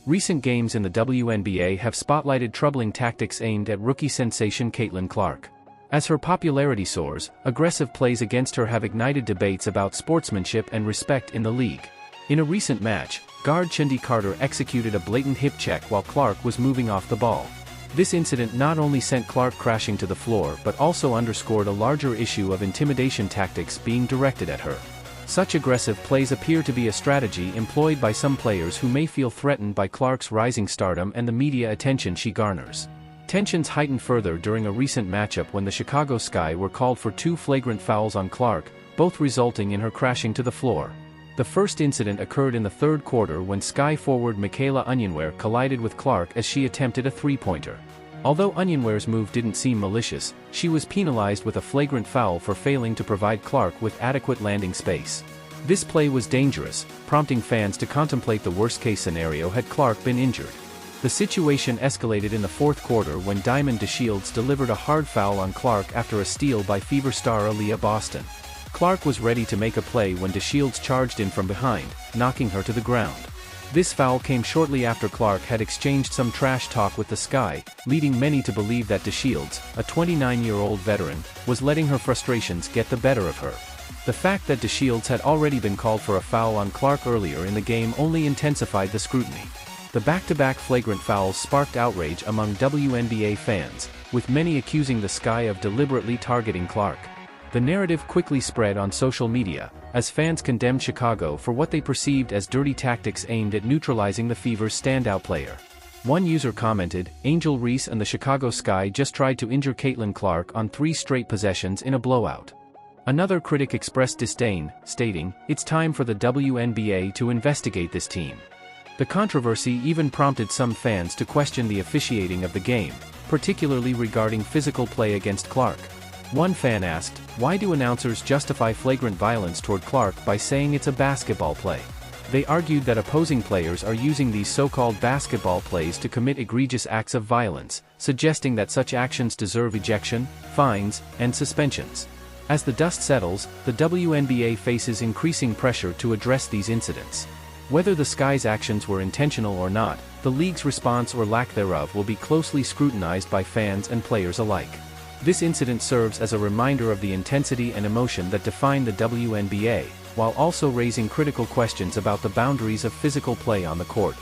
Recent games in the WNBA have spotlighted troubling tactics aimed at rookie sensation Caitlin Clark. As her popularity soars, aggressive plays against her have ignited debates about sportsmanship and respect in the league. In a recent match, guard Chindi Carter executed a blatant hip check while Clark was moving off the ball. This incident not only sent Clark crashing to the floor but also underscored a larger issue of intimidation tactics being directed at her. Such aggressive plays appear to be a strategy employed by some players who may feel threatened by Clark's rising stardom and the media attention she garners. Tensions heightened further during a recent matchup when the Chicago Sky were called for 2 flagrant fouls on Clark, both resulting in her crashing to the floor. The first incident occurred in the third quarter when Sky forward Michaela Onyenwere collided with Clark as she attempted a three-pointer. Although Onyenware's move didn't seem malicious, she was penalized with a flagrant foul for failing to provide Clark with adequate landing space. This play was dangerous, prompting fans to contemplate the worst-case scenario had Clark been injured. The situation escalated in the fourth quarter when Diamond DeShields delivered a hard foul on Clark after a steal by Fever star Aaliyah Boston. Clark was ready to make a play when DeShields charged in from behind, knocking her to the ground. This foul came shortly after Clark had exchanged some trash talk with the Sky, leading many to believe that DeShields, a 29-year-old veteran, was letting her frustrations get the better of her. The fact that DeShields had already been called for a foul on Clark earlier in the game only intensified the scrutiny. The back-to-back flagrant fouls sparked outrage among WNBA fans, with many accusing the Sky of deliberately targeting Clark. The narrative quickly spread on social media, as fans condemned Chicago for what they perceived as dirty tactics aimed at neutralizing the Fever's standout player. One user commented, "Angel Reese and the Chicago Sky just tried to injure Caitlin Clark on 3 straight possessions in a blowout." Another critic expressed disdain, stating, "It's time for the WNBA to investigate this team." The controversy even prompted some fans to question the officiating of the game, particularly regarding physical play against Clark. One fan asked, "Why do announcers justify flagrant violence toward Clark by saying it's a basketball play?" They argued that opposing players are using these so-called basketball plays to commit egregious acts of violence, suggesting that such actions deserve ejection, fines, and suspensions. As the dust settles, the WNBA faces increasing pressure to address these incidents. Whether the Sky's actions were intentional or not, the league's response or lack thereof will be closely scrutinized by fans and players alike. This incident serves as a reminder of the intensity and emotion that define the WNBA, while also raising critical questions about the boundaries of physical play on the court.